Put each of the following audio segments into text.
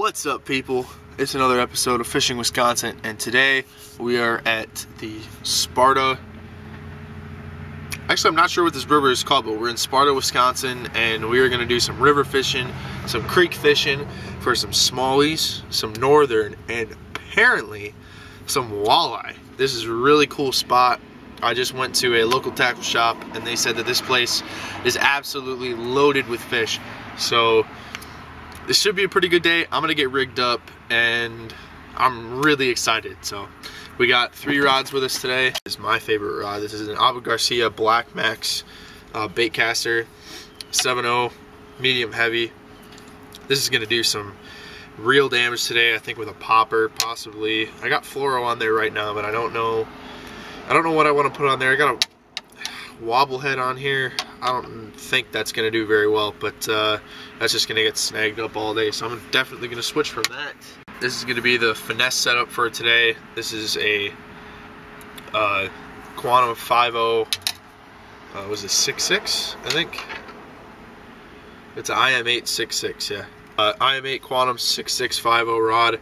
What's up, people? It's another episode of Fishing Wisconsin, and today we are at the Sparta. Actually, I'm not sure what this river is called, but we're in Sparta, Wisconsin, and we are going to do some river fishing, some creek fishing for some smallies, some northern, and apparently some walleye. This is a really cool spot. I just went to a local tackle shop, and they said that this place is absolutely loaded with fish. So this should be a pretty good day. I'm gonna get rigged up, and I'm really excited. So we got 3 rods with us today. This is my favorite rod. This is an Garcia BlackMax bait caster, 7.0, medium heavy. This is gonna do some real damage today, I think, with a popper, possibly. I got fluoro on there right now, but I don't know what I want to put on there. I got a wobble head on here. I don't think that's going to do very well, but that's just going to get snagged up all day, so I'm definitely going to switch from that. This is going to be the finesse setup for today. This is a Quantum 5.0, was it 6.6, I think? It's an IM8 6.6, yeah. IM8 Quantum 6.650 rod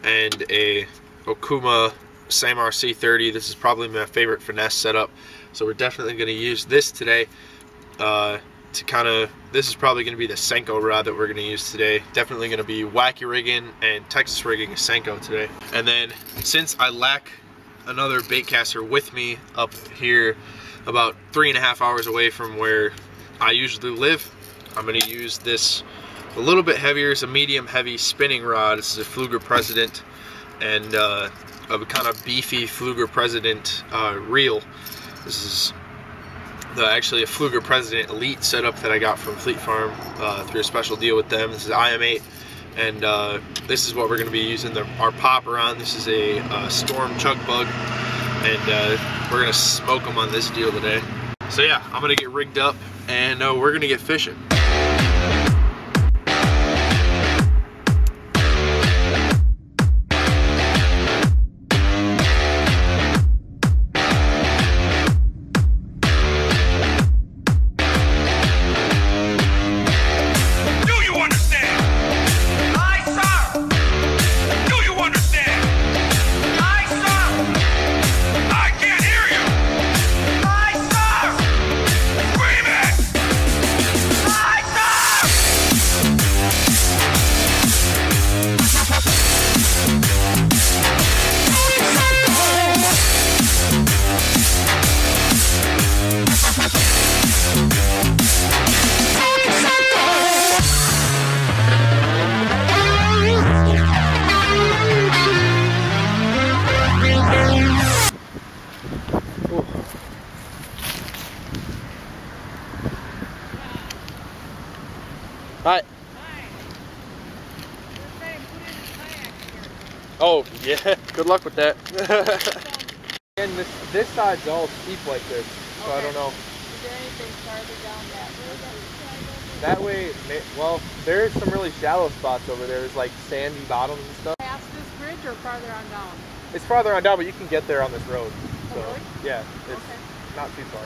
and a Okuma Ceymar C30. This is probably my favorite finesse setup, so we're definitely going to use this today this is probably going to be the Senko rod that we're going to use today. Definitely going to be wacky rigging and Texas rigging a Senko today. And then, since I lack another bait caster with me up here about 3.5 hours away from where I usually live, I'm going to use this a little bit heavier. It's a medium heavy spinning rod. This is a Pflueger President, and a kind of beefy Pflueger President reel. This is actually a Pflueger President Elite setup that I got from Fleet Farm through a special deal with them. This is IM8, and this is what we're going to be using our popper on. This is a Storm Chugg Bug, and we're going to smoke them on this deal today. So yeah, I'm going to get rigged up, and we're going to get fishing. Hi. Oh, yeah. Good luck with that. And this side's all steep like this, so okay. I don't know. Is there anything farther down that road? That way, well, there's some really shallow spots over there. There's like sandy bottoms and stuff. Past this bridge or farther on down? It's farther on down, but you can get there on this road. So, really? Yeah, it's not too far.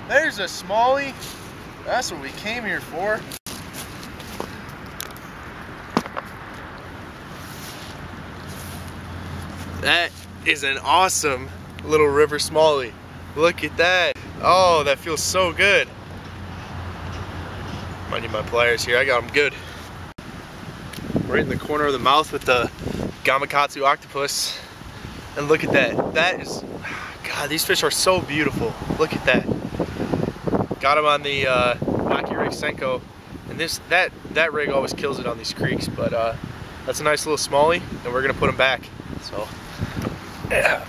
There's a smallie. That's what we came here for. That is an awesome little river smallie. Look at that. Oh, that feels so good. I need my pliers here. I got them good. Right in the corner of the mouth with the Gamakatsu octopus. And look at that. That is, God, these fish are so beautiful. Look at that. Got him on the Wacky Rig Senko, And that rig always kills it on these creeks, but that's a nice little smallie, and we're gonna put them back. So yeah.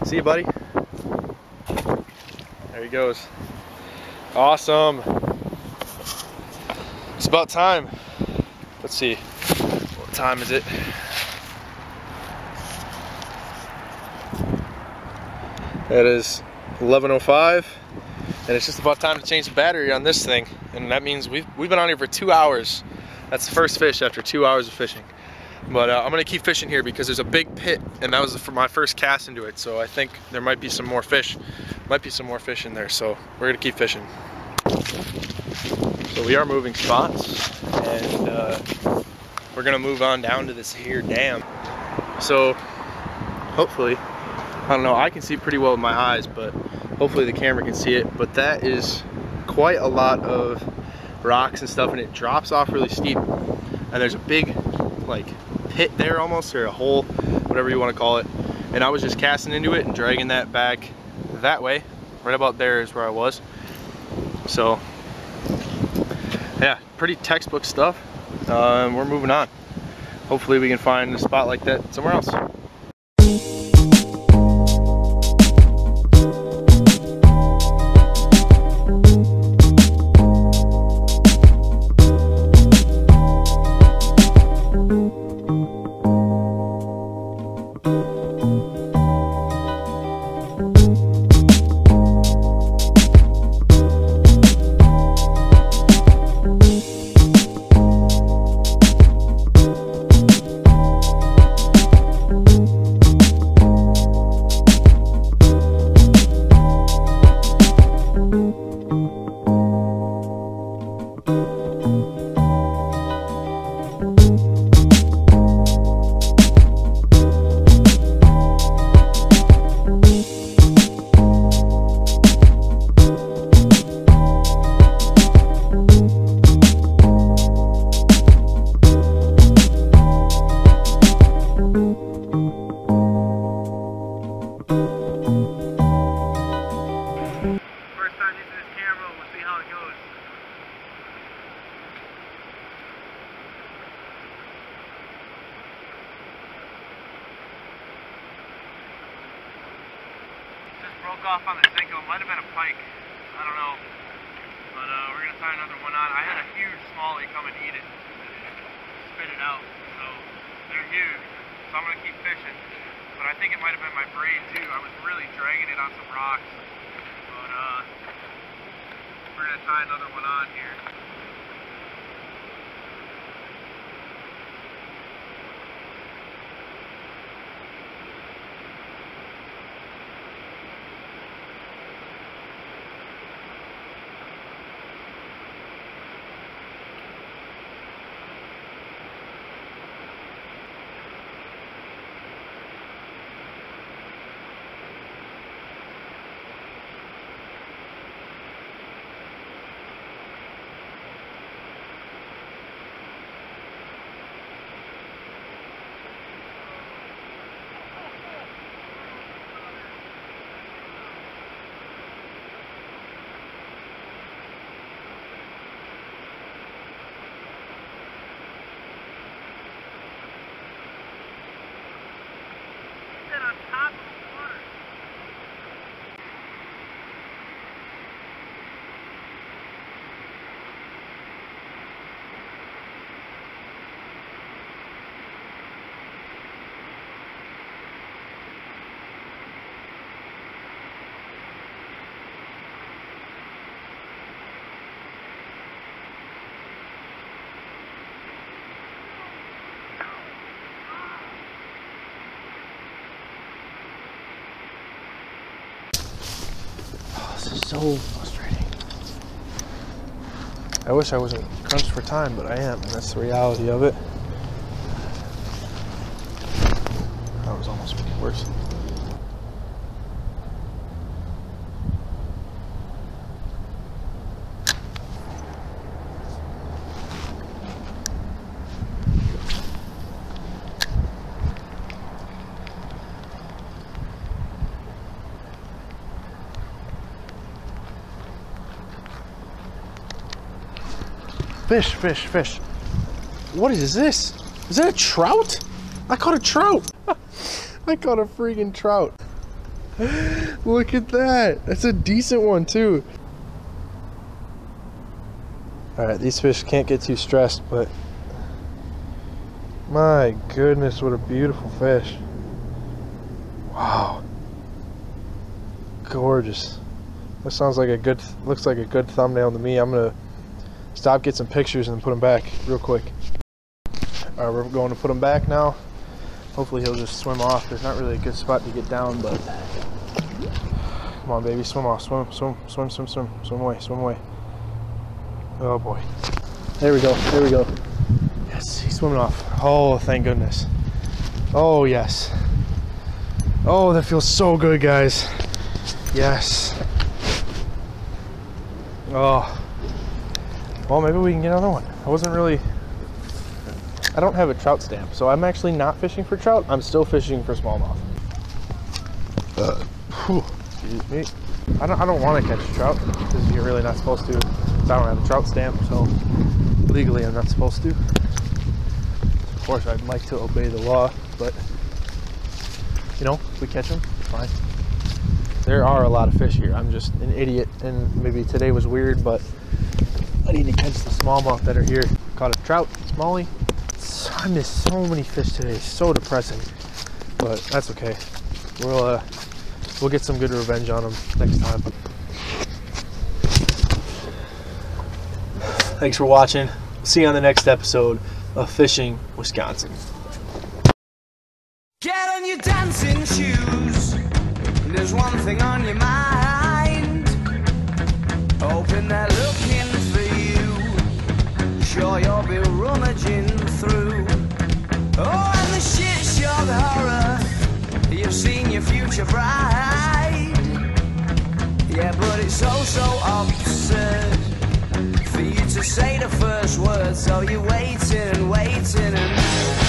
See you, buddy. There he goes. Awesome. It's about time. Let's see. What time is it? It is 11:05, and it's just about time to change the battery on this thing. And that means we've been on here for 2 hours. That's the first fish after 2 hours of fishing. But I'm gonna keep fishing here because there's a big pit, and that was for my first cast into it. So I think there might be some more fish. Might be some more fish in there. So we're gonna keep fishing. So we are moving spots, and we're gonna move on down to this here dam. So hopefully, I don't know, I can see pretty well with my eyes, but hopefully the camera can see it. But that is quite a lot of rocks and stuff, and it drops off really steep. And there's a big, like, pit there almost, or a hole, whatever you want to call it. And I was just casting into it and dragging that back that way. Right about there is where I was. So, yeah, pretty textbook stuff. We're moving on. Hopefully we can find a spot like that somewhere else. Broke off on the Senko. Might have been a pike. I don't know. But we're going to tie another one on. I had a huge smallie come and eat it. Spit it out. So they're huge. So I'm going to keep fishing. But I think it might have been my braid too. I was really dragging it on some rocks. But we're going to tie another one on here. So frustrating. I wish I wasn't crunched for time, but I am, and that's the reality of it. That was almost worse. Fish, fish, fish. What is this? Is that a trout? I caught a trout. I caught a freaking trout. Look at that. That's a decent one too. All right, these fish can't get too stressed, but my goodness, what a beautiful fish. Wow. Gorgeous. That sounds like a good, looks like a good thumbnail to me. I'm gonna stop, get some pictures, and put them back real quick. All right, we're going to put him back now. Hopefully he'll just swim off. There's not really a good spot to get down, but come on, baby, swim off, swim, swim, swim, swim, swim, swim away, swim away. Oh boy, there we go, there we go. Yes, he's swimming off. Oh, thank goodness. Oh yes. Oh, that feels so good, guys. Yes. Oh. Well, maybe we can get another one. I wasn't really. I don't have a trout stamp, so I'm actually not fishing for trout. I'm still fishing for smallmouth. Excuse me. I don't want to catch a trout because you're really not supposed to. Because I don't have a trout stamp, so legally I'm not supposed to. Of course, I'd like to obey the law, but you know, if we catch them, fine. There are a lot of fish here. I'm just an idiot, and maybe today was weird, but I need to catch the smallmouth that are here. Caught a trout, smallie. I missed so many fish today. So depressing, but that's okay. We'll get some good revenge on them next time. Thanks for watching. See you on the next episode of Fishing Wisconsin. Get on your dancing shoes. There's one thing on your mind. Hoping they're looking for you. Sure you'll be rummaging through. Oh, and the shit show, the horror. You've seen your future bride. Yeah, but it's so absurd for you to say the first word. So you're waiting and waiting and